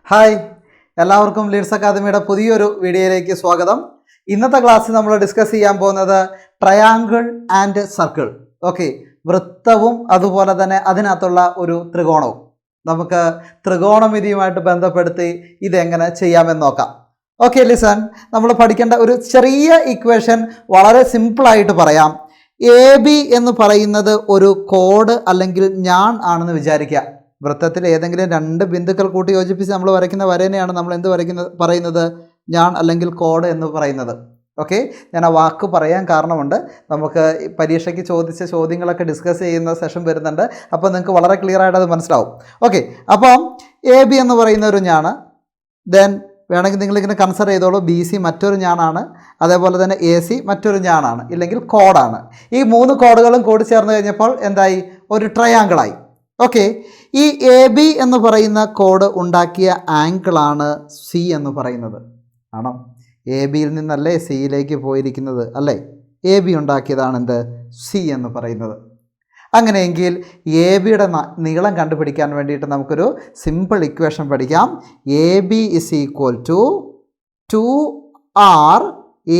Hi, എല്ലാവർക്കും Leeds അക്കാദമിയുടെ പുതിയൊരു വീഡിയോയിലേക്ക് സ്വാഗതം. ഇന്നത്തെ ക്ലാസ്സിൽ നമ്മൾ ഡിസ്കസ് ചെയ്യാൻ പോകുന്നത് ട്രയാങ്കിൾ ആൻഡ് സർക്കിൾ. ഓക്കെ, വൃത്തവും അതുപോലെ തന്നെ അതിനകത്തുള്ള ഒരു ത്രികോണവും. നമുക്ക് ത്രികോണമിതിയുമായിട്ട് ബന്ധപ്പെടുത്തി ഇതെങ്ങനെ ചെയ്യാമെന്ന് നോക്കാം. Okay, listen. നമ്മൾ പഠിക്കേണ്ട ഒരു ചെറിയ ഇക്വേഷൻ വളരെ സിമ്പിളായിട്ട് പറയാം. എ ബി എന്ന് പറയുന്നത് ഒരു കോഡ് അല്ലെങ്കിൽ ഞാൻ ആണെന്ന് വിചാരിക്കുക. വൃത്തത്തിൽ ഏതെങ്കിലും രണ്ട് ബിന്ദുക്കൾ കൂട്ടി യോജിപ്പിച്ച് നമ്മൾ വരയ്ക്കുന്ന വരേനെയാണ് നമ്മൾ എന്ത് പറയുന്നത് ഞാൻ അല്ലെങ്കിൽ കോഡ് എന്ന് പറയുന്നത്. ഓക്കെ, ഞാൻ ആ വാക്ക് പറയാൻ കാരണമുണ്ട്. നമുക്ക് പരീക്ഷയ്ക്ക് ചോദിച്ച ചോദ്യങ്ങളൊക്കെ ഡിസ്കസ് ചെയ്യുന്ന സെഷൻ വരുന്നുണ്ട്. അപ്പോൾ നിങ്ങൾക്ക് വളരെ ക്ലിയർ ആയിട്ട് അത് മനസ്സിലാവും. ഓക്കെ, അപ്പം എ ബി എന്ന് പറയുന്ന ഒരു ഞാണ്. ദെൻ വേണമെങ്കിൽ നിങ്ങളിങ്ങനെ കൺസിഡർ ചെയ്തോളൂ, ബി സി മറ്റൊരു ഞാനാണ്, അതേപോലെ തന്നെ എ സി മറ്റൊരു ഞാനാണ്, ഇല്ലെങ്കിൽ കോഡാണ്. ഈ മൂന്ന് കോഡുകളും കൂടി ചേർന്ന് കഴിഞ്ഞപ്പോൾ എന്തായി? ഒരു ട്രയാങ്കിളായി. ഓക്കെ, ഈ എ ബി എന്ന് പറയുന്ന കോഡ് ഉണ്ടാക്കിയ ആംഗിളാണ് സി എന്ന് പറയുന്നത്. ആണോ? എ ബിയിൽ നിന്നല്ലേ സിയിലേക്ക് പോയിരിക്കുന്നത് അല്ലേ? എ ബി ഉണ്ടാക്കിയതാണ് എന്ത്? സി എന്ന് പറയുന്നത്. അങ്ങനെയെങ്കിൽ എ ബിയുടെ നീളം കണ്ടുപിടിക്കാൻ വേണ്ടിയിട്ട് നമുക്കൊരു സിമ്പിൾ ഇക്വേഷൻ പഠിക്കാം. A B is equal to 2r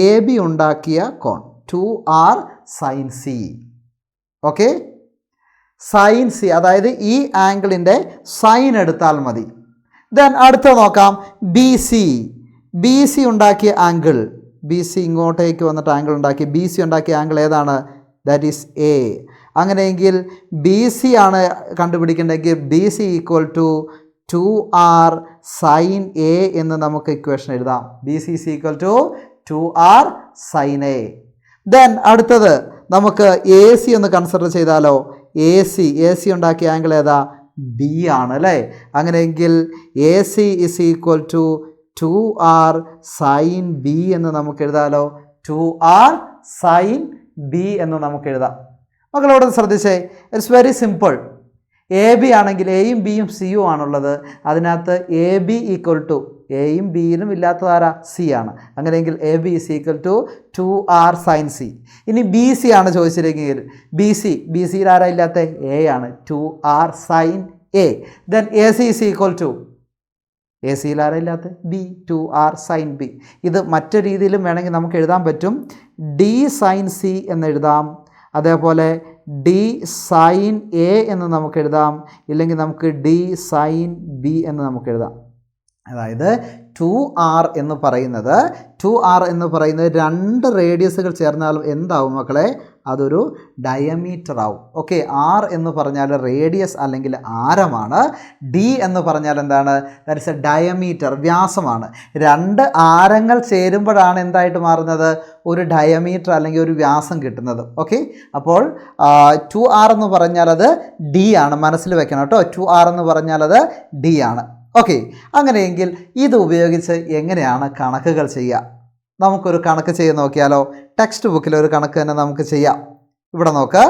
A B ഉണ്ടാക്കിയ കോൺ 2r sine C. Okay, sine C, അതായത് ഈ ആംഗിളിൻ്റെ സൈൻ എടുത്താൽ മതി. ദെൻ അടുത്ത നോക്കാം, ബി സി. ബി സി ഉണ്ടാക്കിയ ആംഗിൾ, ബി സി ഇങ്ങോട്ടേക്ക് വന്നിട്ട് ആംഗിൾ ഉണ്ടാക്കി, ബി സി ഉണ്ടാക്കിയ ആംഗിൾ ഏതാണ്? That is A. അങ്ങനെയെങ്കിൽ ബി സി ആണ് കണ്ടുപിടിക്കേണ്ടതെങ്കിൽ B C equal to 2r sine A എന്ന് നമുക്ക് ഇക്വേഷൻ എഴുതാം. B C is equal to 2r sine A. Then അടുത്തത് നമുക്ക് എ സി ഒന്ന് കൺസിഡർ ചെയ്താലോ? എ സി ഉണ്ടാക്കിയ ആംഗിൾ ഏതാ? ബി ആണ് അല്ലേ? അങ്ങനെയെങ്കിൽ A C is equal to 2r sine B എന്ന് നമുക്ക് എഴുതാലോ. 2r സൈൻ ബി എന്ന് നമുക്ക് എഴുതാം. മക്കളോട് ശ്രദ്ധിച്ചേ, it's very simple. A B ആണെങ്കിൽ എയും ബിയും സിയും ആണുള്ളത്. അതിനകത്ത് എ ബി ഈക്വൽ ടു എയും ബിയിലും ഇല്ലാത്തതാരാ? സി ആണ്. അങ്ങനെയെങ്കിൽ A B is equal to 2r sine C. ഇനി ബി സി ആണ് ചോദിച്ചിരിക്കുന്നത്. ബി സിയിൽ ആരാ ഇല്ലാത്ത? എ ആണ്. 2r sine A. Then A C is equal to, A സിയിൽ ആരാ ഇല്ലാത്ത? ബി. 2r sine B. ഇത് മറ്റു രീതിയിലും വേണമെങ്കിൽ നമുക്ക് എഴുതാൻ പറ്റും. ഡി സൈൻ സി എന്ന് എഴുതാം, അതേപോലെ ഡി സൈൻ എ എന്ന് നമുക്ക് എഴുതാം, ഇല്ലെങ്കിൽ നമുക്ക് ഡി സൈൻ ബി എന്ന് നമുക്ക് എഴുതാം. അതായത് 2r എന്ന് പറയുന്നത് രണ്ട് റേഡിയസുകൾ ചേർന്നാലും എന്താവും മക്കളെ? അതൊരു ഡയമീറ്റർ ആവും. ഓക്കെ, ആർ എന്ന് പറഞ്ഞാൽ റേഡിയസ് അല്ലെങ്കിൽ ആരമാണ്. ഡി എന്ന് പറഞ്ഞാൽ എന്താണ്? ദാറ്റ് ഇസ് എ ഡയമീറ്റർ, വ്യാസമാണ്. രണ്ട് ആരങ്ങൾ ചേരുമ്പോഴാണ് എന്തായിട്ട് മാറുന്നത്? ഒരു ഡയമീറ്റർ അല്ലെങ്കിൽ ഒരു വ്യാസം കിട്ടുന്നത്. ഓക്കെ, അപ്പോൾ 2r എന്ന് പറഞ്ഞാൽ അത് ഡി ആണ്. മനസ്സിൽ വെക്കണം കേട്ടോ. 2r എന്ന് പറഞ്ഞാൽ അത് ഡി ആണ്. ഓക്കെ, അങ്ങനെയെങ്കിൽ ഇത് ഉപയോഗിച്ച് എങ്ങനെയാണ് കണക്കുകൾ ചെയ്യുക? നമുക്കൊരു കണക്ക് ചെയ്ത് നോക്കിയാലോ? ടെക്സ്റ്റ് ബുക്കിൽ ഒരു കണക്ക് തന്നെ നമുക്ക് ചെയ്യാം. ഇവിടെ നോക്ക്.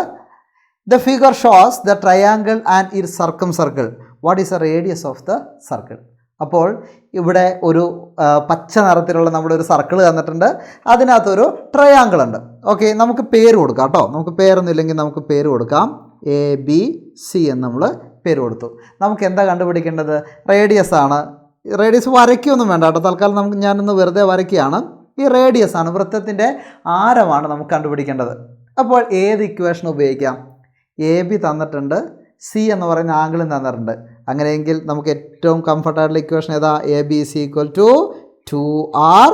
The figure shows the triangle and its circumcircle. What is the radius of the circle? അപ്പോൾ ഇവിടെ ഒരു പച്ച നിറത്തിലുള്ള നമ്മുടെ ഒരു സർക്കിൾ തന്നിട്ടുണ്ട്. അതിനകത്തൊരു ട്രയാങ്കിൾ ഉണ്ട്. ഓക്കെ, നമുക്ക് പേര് കൊടുക്കാം കേട്ടോ. നമുക്ക് പേരൊന്നും ഇല്ലെങ്കിൽ നമുക്ക് പേര് കൊടുക്കാം. എ ബി സി എന്ന് നമ്മൾ പേര് കൊടുത്തു. നമുക്ക് എന്താ കണ്ടുപിടിക്കേണ്ടത്? റേഡിയസ് ആണ്. റേഡിയസ് വരയ്ക്കൊന്നും വേണ്ട കേട്ടോ. തൽക്കാലം ഞാനൊന്ന് വെറുതെ വരയ്ക്കുകയാണ്. ഈ റേഡിയസ് ആണ്, വൃത്തത്തിൻ്റെ ആരമാണ് നമുക്ക് കണ്ടുപിടിക്കേണ്ടത്. അപ്പോൾ ഏത് ഇക്വേഷൻ ഉപയോഗിക്കാം? എ ബി തന്നിട്ടുണ്ട്, സി എന്ന് പറയുന്ന ആംഗിളും തന്നിട്ടുണ്ട്. അങ്ങനെയെങ്കിൽ നമുക്ക് ഏറ്റവും കംഫർട്ടായിട്ടുള്ള ഇക്വേഷൻ ഏതാ? A B is equal to 2r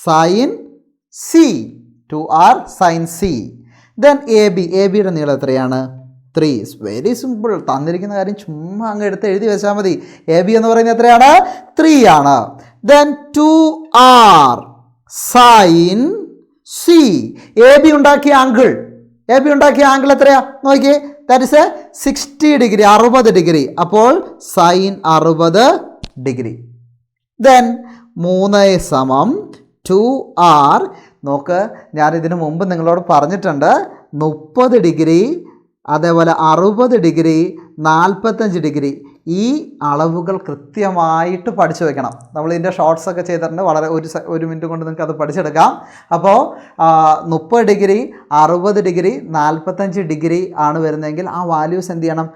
sine C. 2r sine C. Then A ബിയുടെ നീളം എത്രയാണ്? 3. Very simple. തന്നിരിക്കുന്ന കാര്യം ചുമ്മാ അങ്ങ് എടുത്ത് എഴുതി വെച്ചാൽ മതി. എ ബി എന്ന് പറയുന്നത് എത്രയാണ്? 3 ആണ്. Then 2r sine C. A B ഉണ്ടാക്കിയ ആംഗിൾ എത്രയാ? നോക്കിയേ, ദാറ്റ് ഇസ് 60 ഡിഗ്രി, 60 ഡിഗ്രി. അപ്പോൾ സൈൻ 60 ഡിഗ്രി. ദെൻ 3 സമം 2r. നോക്ക്, ഞാനിതിനു മുമ്പ് നിങ്ങളോട് പറഞ്ഞിട്ടുണ്ട് 30 ഡിഗ്രി, അതേപോലെ 60 ഡിഗ്രി, 45 ഡിഗ്രി. ഈ അളവുകൾ കൃത്യമായിട്ട് പഠിച്ചു വെക്കണം. നമ്മൾ ഇതിൻ്റെ ഷോർട്സ് ഒക്കെ ചെയ്തിട്ടുണ്ട്. വളരെ ഒരു മിനിറ്റ് കൊണ്ട് നിങ്ങൾക്ക് അത് പഠിച്ചെടുക്കാം. അപ്പോൾ 30 ഡിഗ്രി, 60 ഡിഗ്രി, 45 ഡിഗ്രി ആണ് വരുന്നതെങ്കിൽ ആ വാല്യൂസ് എന്ത് ചെയ്യണം?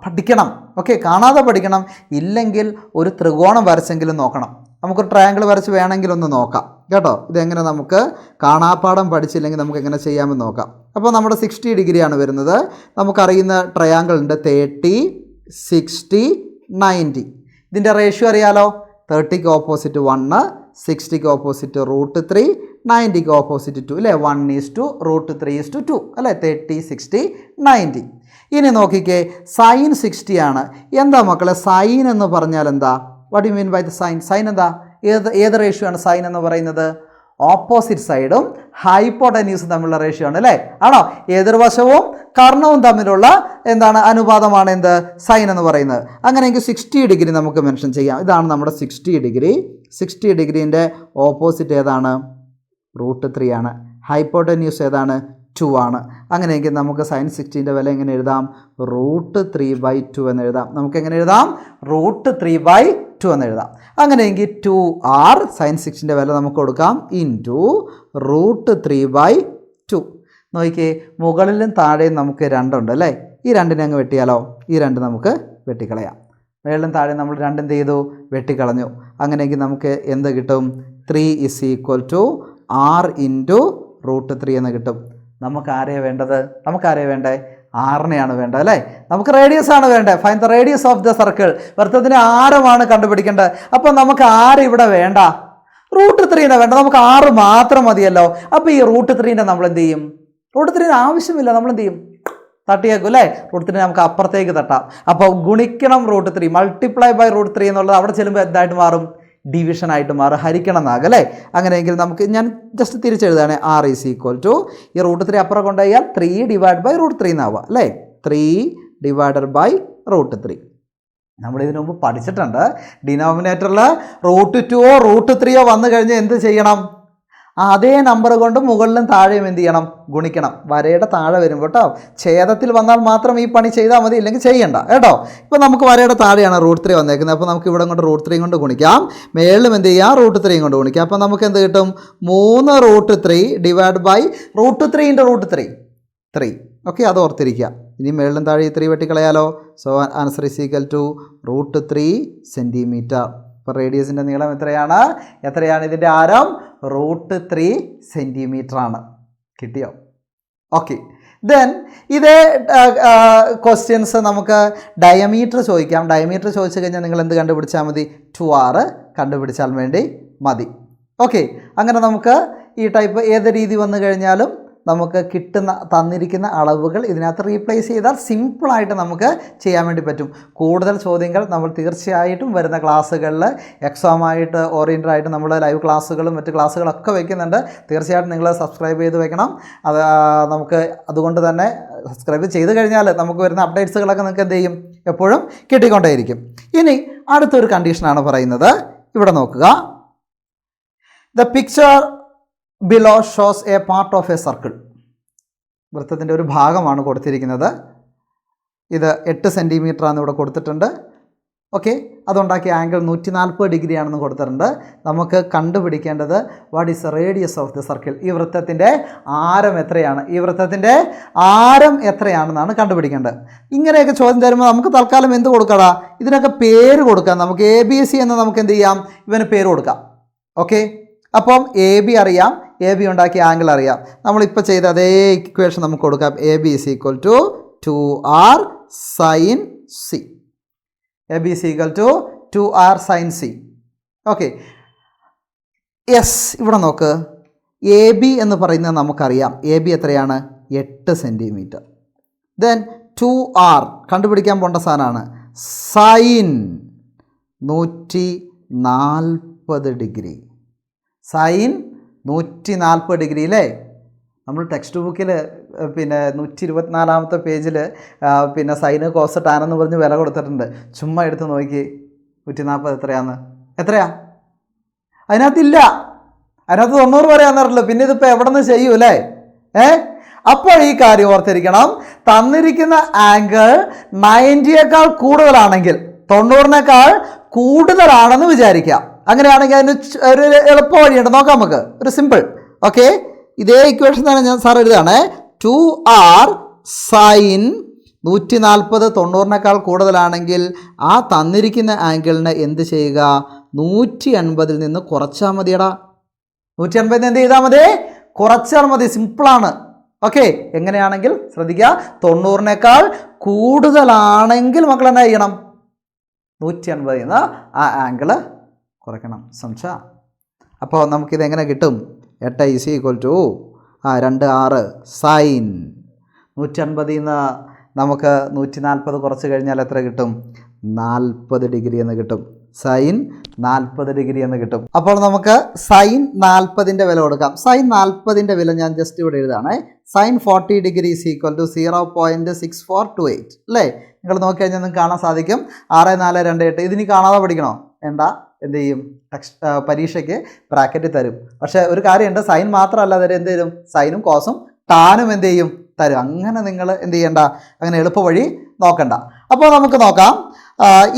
പഠിക്കണം. ഓക്കെ, കാണാതെ പഠിക്കണം. ഇല്ലെങ്കിൽ ഒരു ത്രികോണം വരച്ചെങ്കിലും നോക്കണം. നമുക്കൊരു ട്രയാങ്കിൾ വരച്ച് വേണമെങ്കിലൊന്ന് നോക്കാം കേട്ടോ. ഇതെങ്ങനെ നമുക്ക് കാണാപ്പാഠം പഠിച്ചില്ലെങ്കിൽ നമുക്ക് എങ്ങനെ ചെയ്യാമെന്ന് നോക്കാം. അപ്പോൾ നമ്മുടെ 60 ഡിഗ്രിയാണ് വരുന്നത്. നമുക്കറിയുന്ന ട്രയാങ്കിൾ ഉണ്ട് 30, 60, 90. ഇതിൻ്റെ റേഷ്യോ അറിയാലോ. 30ക്ക് ഓപ്പോസിറ്റ് 1, 60ക്ക് ഓപ്പോസിറ്റ് √3, 90ക്ക് ഓപ്പോസിറ്റ് 2 അല്ലേ. 1:√3:2 അല്ലേ. 30, 60, 90. ഇനി നോക്കിക്കേ, സൈൻ 60 ആണ്. എന്താ മക്കളെ സൈൻ എന്ന് പറഞ്ഞാൽ എന്താ? What you mean by the sine? Sine എന്താ? ഏത് റേഷ്യോ ആണ് സൈൻ എന്ന് പറയുന്നത്? ഓപ്പോസിറ്റ് സൈഡും ഹൈപ്പോട്ടന്യൂസും തമ്മിലുള്ള റേഷ്യോ ആണ് അല്ലേ. ആണോ? എതിർവശവും കർണവും തമ്മിലുള്ള എന്താണ് അനുപാതമാണ് എന്ത്? സൈൻ എന്ന് പറയുന്നത്. അങ്ങനെയെങ്കിൽ 60 ഡിഗ്രി നമുക്ക് മെൻഷൻ ചെയ്യാം. ഇതാണ് നമ്മുടെ 60 ഡിഗ്രി. 60 ഡിഗ്രീൻ്റെ ഓപ്പോസിറ്റ് ഏതാണ്? √3 ആണ്. ഹൈപ്പോട്ടന്യൂസ് ഏതാണ്? 2 ആണ്. അങ്ങനെയെങ്കിൽ നമുക്ക് സൈൻ 60ൻ്റെ വില എങ്ങനെ എഴുതാം? √3/2 എന്ന് എഴുതാം. നമുക്ക് എങ്ങനെ എഴുതാം? √3/2 എന്ന് എഴുതാം. അങ്ങനെയെങ്കിൽ 2r സൈൻ 60ൻ്റെ വില നമുക്ക് കൊടുക്കാം ഇൻറ്റു √3/2. നോക്കിക്കേ, മുകളിലും താഴെയും നമുക്ക് 2 ഉണ്ട് അല്ലേ. ഈ 2നെ അങ്ങ് വെട്ടിയാലോ? ഈ 2 നമുക്ക് വെട്ടിക്കളയാം. മുകളിലും താഴെ നമ്മൾ 2 എന്ത് ചെയ്തു? വെട്ടിക്കളഞ്ഞു. അങ്ങനെയെങ്കിൽ നമുക്ക് എന്ത് കിട്ടും? 3 = r ഇൻറ്റു √3 എന്ന് കിട്ടും. നമുക്ക് ആരെയാണ് വേണ്ടത്? നമുക്കാരെയാണ് വേണ്ടേ? ആറിനെയാണ് വേണ്ടത് അല്ലേ. നമുക്ക് റേഡിയസ് ആണ് വേണ്ടത്. Find the radius of the circle. വൃത്തത്തിൻ്റെ ആരമാണ് കണ്ടുപിടിക്കേണ്ടത്. അപ്പോൾ നമുക്ക് ആര് ഇവിടെ വേണ്ട? √3നെ വേണ്ട. നമുക്ക് 6 മാത്രം മതിയല്ലോ. അപ്പോൾ ഈ √3നെ നമ്മൾ എന്ത് ചെയ്യും? √3ന് ആവശ്യമില്ല. നമ്മൾ എന്ത് ചെയ്യും? തട്ടിയേക്കും അല്ലേ. √3 നമുക്ക് അപ്പുറത്തേക്ക് തട്ടാം. അപ്പോൾ ഗുണിക്കണം √3, മൾട്ടിപ്ലൈ ബൈ √3 എന്നുള്ളത് അവിടെ ചെല്ലുമ്പോൾ എന്തായിട്ട് മാറും? ഡിവിഷനായിട്ട് മാറും, ഹരിക്കണം എന്നാകും അല്ലേ. അങ്ങനെയെങ്കിൽ നമുക്ക് ഞാൻ ജസ്റ്റ് തിരിച്ചെഴുതാണ്. r = ഈ √3 അപ്പുറം കൊണ്ടുപോയാൽ 3/√3 എന്നാവുക അല്ലേ. 3/√3. നമ്മൾ ഇതിനു മുമ്പ് പഠിച്ചിട്ടുണ്ട്. ഡിനോമിനേറ്ററിൽ √2ഓ √3ഓ വന്നു കഴിഞ്ഞാൽ എന്ത് ചെയ്യണം? അതേ നമ്പർ കൊണ്ട് മുകളിലും താഴെയും എന്ത് ചെയ്യണം? ഗുണിക്കണം. വരയുടെ താഴെ വരുമ്പോൾ കേട്ടോ. ഛേദത്തിൽ വന്നാൽ മാത്രം ഈ പണി ചെയ്താൽ മതി, ഇല്ലെങ്കിൽ ചെയ്യണ്ട കേട്ടോ. ഇപ്പോൾ നമുക്ക് വരയുടെ താഴെയാണ് √3 വന്നേക്കുന്നത്. അപ്പോൾ നമുക്ക് ഇവിടെ കൊണ്ട് √3 കൊണ്ട് ഗുണിക്കാം. മേളിലും എന്ത് ചെയ്യാം? √3 കൊണ്ട് ഗുണിക്കാം. അപ്പോൾ നമുക്ക് എന്ത് കിട്ടും? 3√3 ഡിവൈഡ് ബൈ √3 × √3 3. ഓക്കെ, അത് ഓർത്തിരിക്കുക. ഇനി മേളിലും താഴെ ഈ 3 വെട്ടിക്കളയാലോ. So answer = √3 centimetre. അപ്പോൾ റേഡിയസിൻ്റെ നീളം എത്രയാണ്? ഇതിൻ്റെ ആരം? √3 സെൻറ്റിമീറ്റർ ആണ്. കിട്ടിയോ? ഓക്കെ. ദെൻ ഇതേ ക്വസ്റ്റ്യൻസ് നമുക്ക് ഡയമീറ്റർ ചോദിക്കാം. ഡയമീറ്റർ ചോദിച്ചു കഴിഞ്ഞാൽ നിങ്ങൾ എന്ത് കണ്ടുപിടിച്ചാൽ മതി? 2r കണ്ടുപിടിച്ചാൽ വേണ്ടി മതി. ഓക്കെ, അങ്ങനെ നമുക്ക് ഈ ടൈപ്പ് ഏത് രീതി വന്നു കഴിഞ്ഞാലും നമുക്ക് തന്നിരിക്കുന്ന അളവുകൾ ഇതിനകത്ത് റീപ്ലേസ് ചെയ്താൽ സിമ്പിളായിട്ട് നമുക്ക് ചെയ്യാൻ വേണ്ടി പറ്റും. കൂടുതൽ ചോദ്യങ്ങൾ നമ്മൾ തീർച്ചയായിട്ടും വരുന്ന ക്ലാസ്സുകളിൽ എക്സാമായിട്ട് ഓറിയൻറ്റഡ് ആയിട്ട് നമ്മൾ ലൈവ് ക്ലാസ്സുകളും മറ്റ് ക്ലാസ്സുകളൊക്കെ വയ്ക്കുന്നുണ്ട്. തീർച്ചയായിട്ടും നിങ്ങൾ സബ്സ്ക്രൈബ് ചെയ്ത് വെക്കണം. അത് നമുക്ക് അതുകൊണ്ട് തന്നെ സബ്സ്ക്രൈബ് ചെയ്ത് കഴിഞ്ഞാൽ നമുക്ക് വരുന്ന അപ്ഡേറ്റ്സുകളൊക്കെ നിങ്ങൾക്ക് എന്ത് ചെയ്യും? എപ്പോഴും കിട്ടിക്കൊണ്ടേയിരിക്കും. ഇനി അടുത്തൊരു കണ്ടീഷനാണ് പറയുന്നത്. ഇവിടെ നോക്കുക. The picture below shows a part of a circle. വൃത്തത്തിൻ്റെ ഒരു ഭാഗമാണ് കൊടുത്തിരിക്കുന്നത്. ഇത് 8 സെൻറ്റിമീറ്റർ ആണെന്ന് ഇവിടെ കൊടുത്തിട്ടുണ്ട്. ഓക്കെ, അതുണ്ടാക്കിയ ആംഗിൾ 140 ഡിഗ്രി ആണെന്ന് കൊടുത്തിട്ടുണ്ട്. നമുക്ക് കണ്ടുപിടിക്കേണ്ടത് what is the radius of the circle. ഈ വൃത്തത്തിൻ്റെ ആരം എത്രയാണെന്നാണ് കണ്ടുപിടിക്കേണ്ടത്. ഇങ്ങനെയൊക്കെ ചോദ്യം തരുമ്പോൾ നമുക്ക് തൽക്കാലം എന്ത് കൊടുക്കടാ? ഇതിനൊക്കെ പേര് കൊടുക്കാം. നമുക്ക് ABC എന്ന് നമുക്ക് എന്ത് ചെയ്യാം? ഇവന് പേര് കൊടുക്കാം. ഓക്കെ, അപ്പം AB അറിയാം, AB ഉണ്ടാക്കിയ ആംഗിൾ അറിയാം. നമ്മളിപ്പോൾ ചെയ്ത അതേ ഇക്വേഷൻ നമുക്ക് കൊടുക്കാം. AB = 2r sin c. AB = 2r sin c. Okay, yes. ഇവിടെ നോക്ക്. AB എന്ന് പറയുന്നത് നമുക്കറിയാം. AB എത്രയാണ്? 8 സെൻറ്റിമീറ്റർ. ദെൻ 2r കണ്ടുപിടിക്കാൻ പോണ്ട സാധനമാണ്. Sign 140 degree. സൈൻ 140 ഡിഗ്രി അല്ലേ. നമ്മൾ ടെക്സ്റ്റ് ബുക്കിൽ പിന്നെ 124-ാമത്തെ പേജിൽ പിന്നെ സൈന് കോസ് ടാൻ എന്ന് പറഞ്ഞ് വില കൊടുത്തിട്ടുണ്ട്. ചുമ്മാ എടുത്ത് നോക്കി 140 എത്രയാ? അതിനകത്തില്ല. അതിനകത്ത് 90 പറയാന്നറിയില്ല. പിന്നെ ഇതിപ്പോൾ എവിടെ നിന്ന് ചെയ്യൂ അല്ലേ? അപ്പോൾ ഈ കാര്യം ഓർത്തിരിക്കണം. തന്നിരിക്കുന്ന ആംഗിൾ 90യേക്കാൾ കൂടുതലാണെങ്കിൽ 90-നേക്കാൾ കൂടുതലാണെന്ന് വിചാരിക്കാം. അങ്ങനെയാണെങ്കിൽ അതിന് ഒരു എളുപ്പ വഴിയുണ്ട്. നോക്കാം നമുക്ക്. ഒരു സിമ്പിൾ. ഓക്കെ, ഇതേ ഇക്വേഷൻ തന്നെ ഞാൻ സാർ എഴുതുകയാണ്. 2r sin 140 90-നേക്കാൾ കൂടുതലാണെങ്കിൽ ആ തന്നിരിക്കുന്ന ആംഗിളിനെ എന്ത് ചെയ്യുക? 180-ൽ നിന്ന് കുറച്ചാൽ മതിയടാ. 180-ൽ നിന്ന് എന്ത് ചെയ്താൽ മതി? കുറച്ചാൽ മതി. സിമ്പിളാണ്. ഓക്കെ. എങ്ങനെയാണെങ്കിൽ ശ്രദ്ധിക്കുക, 90-നേക്കാൾ കൂടുതലാണെങ്കിൽ മക്കൾ എന്നാ ചെയ്യണം? 180-ൽ നിന്ന് ആ ആംഗിള് കുറയ്ക്കണം. സംശയ. അപ്പോൾ നമുക്കിത് എങ്ങനെ കിട്ടും? 8 ഈസ് ഈക്വൽ ടു 2 6 സൈൻ 180-ൽ നിന്ന് നമുക്ക് 140 കുറച്ച് കഴിഞ്ഞാൽ എത്ര കിട്ടും? 40 ഡിഗ്രി എന്ന് കിട്ടും. സൈൻ 40 ഡിഗ്രി എന്ന് കിട്ടും. അപ്പോൾ നമുക്ക് സൈൻ 40-ന്റെ വില കൊടുക്കാം. സൈൻ 40-ന്റെ വില ഞാൻ ജസ്റ്റ് ഇവിടെ എഴുതാണ്. Sine 40 degree is equal to 0.6428 അല്ലേ? നിങ്ങൾ നോക്കിക്കഴിഞ്ഞാൽ നിങ്ങൾക്ക് കാണാൻ സാധിക്കും. 6 4 2 8. ഇതിനി കാണാതെ പഠിക്കണോ? വേണ്ട. എന്ത് ചെയ്യും? പരീക്ഷയ്ക്ക് ബ്രാക്കറ്റ് തരും. പക്ഷേ ഒരു കാര്യമുണ്ട്, സൈൻ മാത്രമല്ല തരും, എന്ത് തരും? സൈനും കോസും ടാനും എന്ത് ചെയ്യും? തരും. അങ്ങനെ നിങ്ങൾ എന്ത് ചെയ്യണ്ട, അങ്ങനെ എളുപ്പ വഴി നോക്കണ്ട. അപ്പോൾ നമുക്ക് നോക്കാം.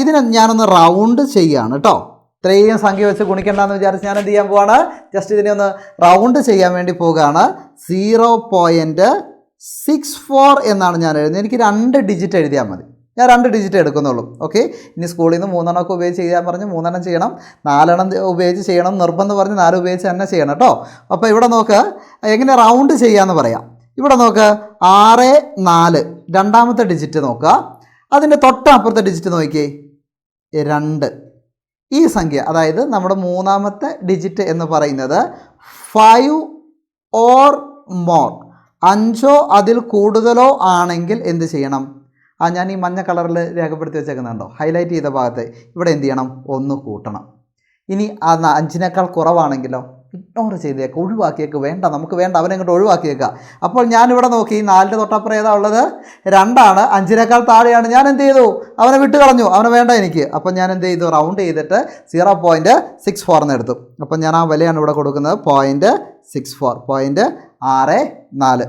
ഇതിനെ ഞാനൊന്ന് റൗണ്ട് ചെയ്യുകയാണ് കേട്ടോ. ഇത്രയും സംഖ്യ വെച്ച് ഗുണിക്കണ്ടെന്ന് വിചാരിച്ച് ഞാൻ എന്ത് ചെയ്യാൻ പോവാണ്? ജസ്റ്റ് ഇതിനെ ഒന്ന് റൗണ്ട് ചെയ്യാൻ വേണ്ടി പോവുകയാണ്. 0.64 എന്നാണ് ഞാൻ എഴുതുന്നത്. എനിക്ക് 2 ഡിജിറ്റ് എഴുതിയാൽ മതി. ഞാൻ 2 ഡിജിറ്റ് എടുക്കുന്നുള്ളൂ. ഓക്കെ. ഇനി സ്കൂളിൽ നിന്ന് 3 എണ്ണമൊക്കെ ഉപയോഗിച്ച് ചെയ്യാൻ പറഞ്ഞ് 3 എണ്ണം ചെയ്യണം, 4 എണ്ണം ഉപയോഗിച്ച് ചെയ്യണം നിർബന്ധം പറഞ്ഞ് 4 ഉപയോഗിച്ച് തന്നെ ചെയ്യണം കേട്ടോ. അപ്പോൾ ഇവിടെ നോക്ക്, എങ്ങനെ റൗണ്ട് ചെയ്യാമെന്ന് പറയാം. ഇവിടെ നോക്ക്, 6 4 രണ്ടാമത്തെ ഡിജിറ്റ് നോക്കുക. അതിൻ്റെ തൊട്ടപ്പുറത്തെ ഡിജിറ്റ് നോക്കിയേ, 2. ഈ സംഖ്യ, അതായത് നമ്മുടെ മൂന്നാമത്തെ ഡിജിറ്റ് എന്ന് പറയുന്നത് 5 ഓർ മോർ, 5ഓ അതിൽ കൂടുതലോ ആണെങ്കിൽ എന്ത് ചെയ്യണം? ഞാൻ ഈ മഞ്ഞ കളറിൽ രേഖപ്പെടുത്തി വെച്ചേക്കുന്നുണ്ടോ? ഹൈലൈറ്റ് ചെയ്ത ഭാഗത്ത് ഇവിടെ എന്ത് ചെയ്യണം? 1 കൂട്ടണം. ഇനി 5-നേക്കാൾ കുറവാണെങ്കിലോ? ഇഗ്നോർ ചെയ്തേക്കുക, ഒഴിവാക്കിയേക്ക്. വേണ്ട, നമുക്ക് വേണ്ട, അവനെ ഇങ്ങോട്ട് ഒഴിവാക്കിയേക്കുക. അപ്പോൾ ഞാനിവിടെ നോക്കി, 4-ന്റെ തൊട്ടപ്പുറം ഏതാ ഉള്ളത്? 2 ആണ്. 5-നേക്കാൾ താഴെയാണ്. ഞാൻ എന്ത് ചെയ്തു? അവനെ വിട്ട് കളഞ്ഞു. അവനെ വേണ്ട എനിക്ക്. അപ്പം ഞാൻ എന്ത് ചെയ്തു? റൗണ്ട് ചെയ്തിട്ട് 0.64 എന്ന് എടുത്തു. അപ്പം ഞാൻ ആ വിലയാണ് ഇവിടെ കൊടുക്കുന്നത്. 0.64, 0.64.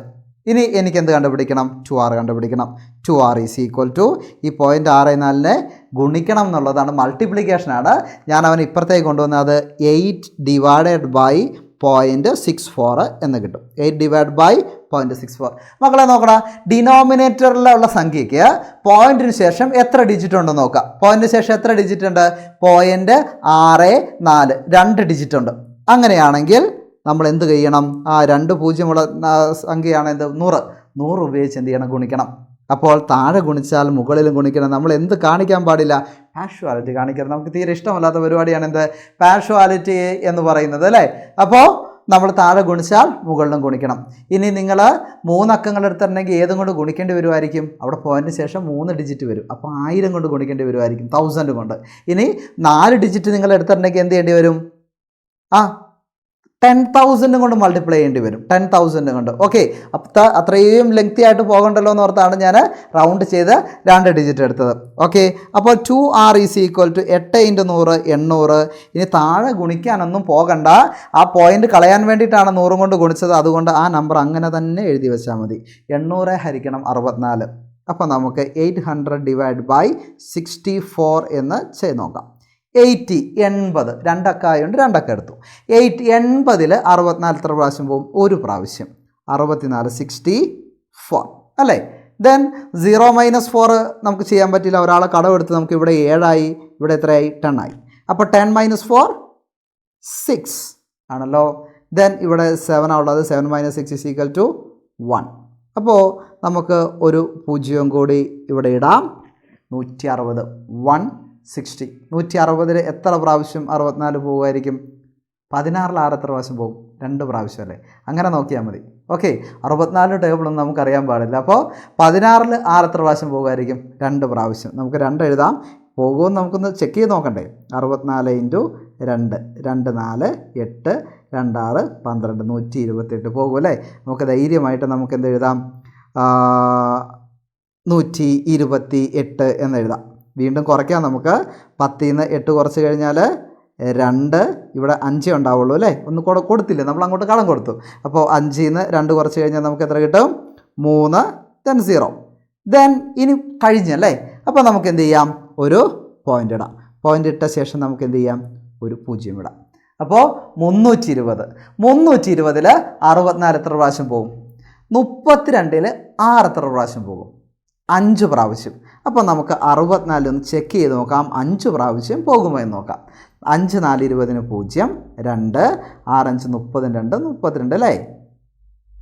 ഇനി എനിക്ക് എന്ത് കണ്ടുപിടിക്കണം? 2r കണ്ടുപിടിക്കണം. 2r ഈസ് ഈക്വൽ ടു ഈ 0.64-നെ ഗുണിക്കണം എന്നുള്ളതാണ്, മൾട്ടിപ്ലിക്കേഷനാണ്. ഞാൻ അവൻ ഇപ്പുറത്തേക്ക് കൊണ്ടുവന്നത് 8 ഡിവൈഡഡ് ബൈ 0.64 എന്ന് കിട്ടും. 8 ഡിവൈഡ് ബൈ 0.64. മക്കളെ നോക്കണം, ഡിനോമിനേറ്ററിലുള്ള സംഖ്യയ്ക്ക് പോയിന്റിന് ശേഷം എത്ര ഡിജിറ്റ് ഉണ്ടെന്ന് നോക്കാം. പോയിന്റിന് ശേഷം എത്ര ഡിജിറ്റ് ഉണ്ട്? 0.64, 2 ഡിജിറ്റ് ഉണ്ട്. അങ്ങനെയാണെങ്കിൽ നമ്മൾ എന്ത് ചെയ്യണം? ആ 2 പൂജ്യമുള്ള സംഖ്യയാണ് എന്ത്? 100 ഉപയോഗിച്ച് എന്ത് ചെയ്യണം? ഗുണിക്കണം. അപ്പോൾ താഴെ ഗുണിച്ചാൽ മുകളിലും ഗുണിക്കണം. നമ്മൾ എന്ത് കാണിക്കാൻ പാടില്ല? പാഷ്വാലിറ്റി കാണിക്കരുത്. നമുക്ക് തീരെ ഇഷ്ടമല്ലാത്ത പരിപാടിയാണ് എന്ത്? പാഷ്വാലിറ്റി എന്ന് പറയുന്നത് അല്ലേ? അപ്പോൾ നമ്മൾ താഴെ ഗുണിച്ചാൽ മുകളിലും ഗുണിക്കണം. ഇനി നിങ്ങൾ 3 അക്കങ്ങൾ എടുത്തിട്ടുണ്ടെങ്കിൽ ഏതും കൊണ്ട് ഗുണിക്കേണ്ടി വരുമായിരിക്കും? അവിടെ പോയിന്റിന് ശേഷം 3 ഡിജിറ്റ് വരും. അപ്പോൾ 1000 കൊണ്ട് ഗുണിക്കേണ്ടി വരുമായിരിക്കും, 1000 കൊണ്ട്. ഇനി 4 ഡിജിറ്റ് നിങ്ങൾ എടുത്തിട്ടുണ്ടെങ്കിൽ എന്ത് ചെയ്യേണ്ടി വരും? 10,000 കൊണ്ട് മൾട്ടിപ്ലൈ ചെയ്യേണ്ടി വരും. 10,000 കൊണ്ട്. ഓക്കെ. അപ്പോൾ അത്രയും ലെങ്തി ആയിട്ട് പോകണ്ടല്ലോ എന്ന് ഓർത്താണ് ഞാൻ റൗണ്ട് ചെയ്ത് 2 ഡിജിറ്റ് എടുത്തത്. ഓക്കെ. അപ്പോൾ 2r ഈസ് ഈക്വൽ ടു 8 × 100 800. ഇനി താഴെ ഗുണിക്കാനൊന്നും പോകണ്ട. ആ പോയിന്റ് കളയാൻ വേണ്ടിയിട്ടാണ് 100 കൊണ്ട് ഗുണിച്ചത്. അതുകൊണ്ട് ആ നമ്പർ അങ്ങനെ തന്നെ എഴുതി വെച്ചാൽ മതി. 800 ഹരിക്കണം 64. അപ്പോൾ നമുക്ക് 800 ഡിവൈഡ് ബൈ 64 എന്ന് ചെയ്ത് നോക്കാം. 80 80, 2 അക്കായുണ്ട്, 2 അക്ക എടുത്തു. 80 64 എത്ര പ്രാവശ്യം പോകും? 1 പ്രാവശ്യം. 64 64 അല്ലേ? ദെൻ 0 - 4 നമുക്ക് ചെയ്യാൻ പറ്റില്ല. ഒരാളെ കടമെടുത്ത് നമുക്ക് ഇവിടെ 7 ആയി, ഇവിടെ എത്രയായി? 10 ആയി. അപ്പോൾ 10 - 4 6 ആണല്ലോ. ദെൻ ഇവിടെ 7 ഉള്ളത്. 7 - 6 ഈസ് ഈക്വൽ ടു 1. അപ്പോൾ നമുക്ക് ഒരു 0 കൂടി ഇവിടെ ഇടാം. 160 160. 160 എത്ര പ്രാവശ്യം 64 പോകുമായിരിക്കും? 16 6 എത്ര പ്രാവശ്യം പോകും? 2 പ്രാവശ്യം അല്ലേ? അങ്ങനെ നോക്കിയാൽ മതി. ഓക്കെ. 64 ടേബിളൊന്നും നമുക്കറിയാൻ പാടില്ല. അപ്പോൾ 16 6 എത്ര പ്രാവശ്യം പോകുമായിരിക്കും? 2 പ്രാവശ്യം. നമുക്ക് 2 എഴുതാം. പോകുമെന്ന് നമുക്കൊന്ന് ചെക്ക് ചെയ്ത് നോക്കണ്ടേ? 64 × 2 2 4 8 2 6 12 128 പോകും അല്ലേ? നമുക്ക് ധൈര്യമായിട്ട് നമുക്ക് എന്ത് എഴുതാം? 128 എന്നെഴുതാം. വീണ്ടും കുറയ്ക്കാം നമുക്ക്. 10 നിന്ന് 8 കുറച്ച് കഴിഞ്ഞാൽ 2, ഇവിടെ 5 ഉണ്ടാവുള്ളൂ അല്ലേ? ഒന്ന് കൊടുത്തില്ലേ, നമ്മൾ അങ്ങോട്ട് കടം കൊടുത്തു. അപ്പോൾ 5 നിന്ന് 2 കുറച്ച് കഴിഞ്ഞാൽ നമുക്ക് എത്ര കിട്ടും? 3, ദെൻ 0. ദെൻ ഇനി കഴിഞ്ഞല്ലേ? അപ്പോൾ നമുക്ക് എന്ത് ചെയ്യാം? ഒരു പോയിൻ്റ് ഇടാം. പോയിൻ്റ് ഇട്ട ശേഷം നമുക്ക് എന്ത് ചെയ്യാം? ഒരു 0 ഇടാം. അപ്പോൾ 320. 320 64 എത്ര പ്രാവശ്യം പോകും? 32 6 എത്ര പ്രാവശ്യം പോകും? 5 പ്രാവശ്യം. അപ്പോൾ നമുക്ക് 64 ഒന്ന് ചെക്ക് ചെയ്ത് നോക്കാം 5 പ്രാവശ്യം പോകുമോ എന്ന് നോക്കാം. 5 4 20 0, 2 6 5 32 32 അല്ലേ,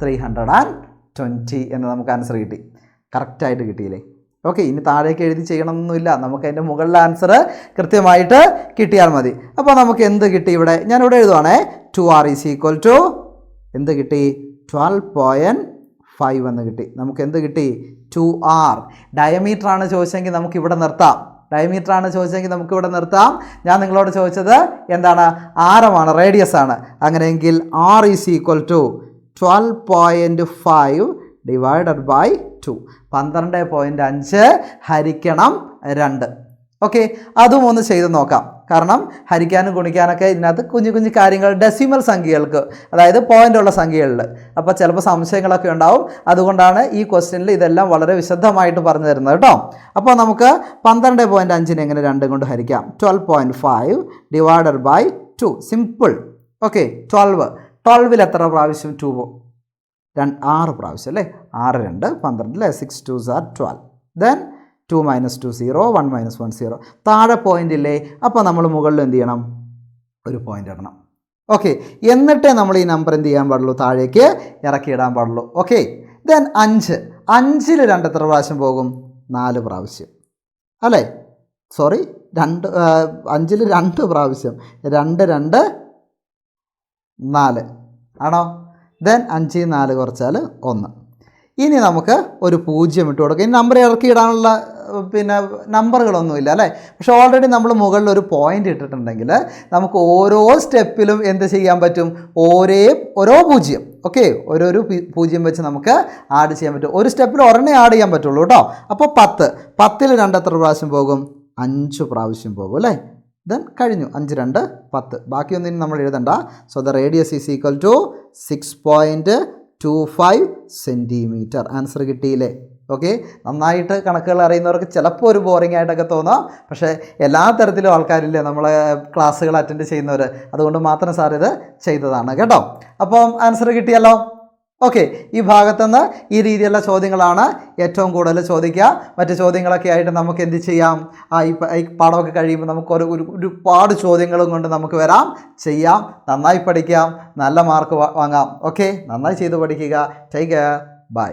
320 എന്ന് നമുക്ക് ആൻസർ കിട്ടി. കറക്റ്റായിട്ട് കിട്ടിയില്ലേ? ഓക്കെ, ഇനി താഴേക്ക് എഴുതി ചെയ്യണമെന്നൊന്നുമില്ല, നമുക്ക് അതിൻ്റെ മുകളിലെ ആൻസർ കൃത്യമായിട്ട് കിട്ടിയാൽ മതി. അപ്പോൾ നമുക്ക് എന്ത് കിട്ടി ഇവിടെ? ഞാനിവിടെ എഴുതുവാണേ 2r = എന്ത് കിട്ടി? 12.5 എന്ന് കിട്ടി. നമുക്ക് എന്ത് കിട്ടി? 2r. ഡയമീറ്റർ ആണ് ചോദിച്ചെങ്കിൽ നമുക്ക് ഇവിടെ നിർത്താം. ഞാൻ നിങ്ങളോട് ചോദിച്ചത് എന്താണ്? ആരമാണ്, റേഡിയസ് ആണ്. അങ്ങനെയെങ്കിൽ r = 12.5 ഡിവൈഡഡ് ബൈ 2. 12.5 ഹരിക്കണം 2. ഓക്കെ, അതും ഒന്ന് ചെയ്ത് നോക്കാം. കാരണം ഹരിക്കാനും ഗുണിക്കാനൊക്കെ ഇതിനകത്ത് കുഞ്ഞു കുഞ്ഞു കാര്യങ്ങൾ ഡെസിമൽ സംഖ്യകൾക്ക്, അതായത് പോയിൻ്റുള്ള സംഖ്യകളിൽ, അപ്പോൾ ചിലപ്പോൾ സംശയങ്ങളൊക്കെ ഉണ്ടാവും. അതുകൊണ്ടാണ് ഈ ക്വസ്റ്റ്യനിൽ ഇതെല്ലാം വളരെ വിശദമായിട്ട് പറഞ്ഞു തരുന്നത് കേട്ടോ. അപ്പോൾ നമുക്ക് 12.5 എങ്ങനെ 2 കൊണ്ട് ഹരിക്കാം? 12.5 ഡിവൈഡഡ് ബൈ 2. സിമ്പിൾ. ഓക്കെ, 12ൽ എത്ര പ്രാവശ്യം? 2 6 പ്രാവശ്യം അല്ലേ? 6 2 12 അല്ലേ? 6 2s are 12. ദെൻ 2 - 2 0, 1 - 1 0. താഴെ പോയിൻ്റ് ഇല്ലേ? അപ്പോൾ നമ്മൾ മുകളിൽ എന്ത് ചെയ്യണം? ഒരു പോയിൻ്റ് ഇടണം. ഓക്കെ, എന്നിട്ടേ നമ്മൾ ഈ നമ്പർ എന്ത് ചെയ്യാൻ പാടുള്ളൂ? താഴേക്ക് ഇറക്കിയിടാൻ പാടുള്ളൂ. Okay, then 5. 5ൽ 2 എത്ര പ്രാവശ്യം പോകും? 4 പ്രാവശ്യം അല്ലേ? സോറി, 5ൽ 2 പ്രാവശ്യം. 2 2 4 ആണോ? ദെൻ 5 4 കുറച്ചാൽ 1. ഇനി നമുക്ക് ഒരു 0 ഇട്ട് കൊടുക്കാം. ഇനി നമ്പർ ഇറക്കിയിടാനുള്ള നമ്പറുകളൊന്നുമില്ല അല്ലേ? പക്ഷേ ഓൾറെഡി നമ്മൾ മുകളിൽ ഒരു പോയിൻ്റ് ഇട്ടിട്ടുണ്ടെങ്കിൽ നമുക്ക് ഓരോ സ്റ്റെപ്പിലും എന്ത് ചെയ്യാൻ പറ്റും? ഓരോ 0. ഓക്കെ, ഓരോ 0 വെച്ച് നമുക്ക് ആഡ് ചെയ്യാൻ പറ്റും. ഒരു സ്റ്റെപ്പിൽ ഒരെണ്ണേ ആഡ് ചെയ്യാൻ പറ്റുള്ളൂ കേട്ടോ. അപ്പോൾ 10ൽ 2 എത്ര പ്രാവശ്യം പോകും? 5 പ്രാവശ്യം പോകും അല്ലേ? ദെൻ കഴിഞ്ഞു. 5 2 10. ബാക്കിയൊന്നും നമ്മൾ എഴുതണ്ട. So the radius = 6.25 centimetre. Answer കിട്ടിയില്ലേ? ഓക്കെ, നന്നായിട്ട് കണക്കുകൾ അറിയുന്നവർക്ക് ചിലപ്പോൾ ഒരു ബോറിംഗ് ആയിട്ടൊക്കെ തോന്നാം. പക്ഷേ എല്ലാ തരത്തിലും ആൾക്കാരില്ലേ നമ്മളെ ക്ലാസ്സുകൾ അറ്റൻഡ് ചെയ്യുന്നവർ, അതുകൊണ്ട് മാത്രം സാർ ഇത് ചെയ്തതാണ് കേട്ടോ. അപ്പം ആൻസർ കിട്ടിയല്ലോ. ഓക്കെ, ഈ ഭാഗത്തുനിന്ന് ഈ രീതിയിലുള്ള ചോദ്യങ്ങളാണ് ഏറ്റവും കൂടുതൽ ചോദിക്കുക. മറ്റ് ചോദ്യങ്ങളൊക്കെ ആയിട്ട് നമുക്ക് എന്ത് ചെയ്യാം? ഈ പാഠമൊക്കെ കഴിയുമ്പോൾ നമുക്ക് ഒരുപാട് ചോദ്യങ്ങളും കൊണ്ട് നമുക്ക് ചെയ്യാം. നന്നായി പഠിക്കാം, നല്ല മാർക്ക് വാങ്ങാം. ഓക്കെ, നന്നായി ചെയ്ത് പഠിക്കുക. Take care, by.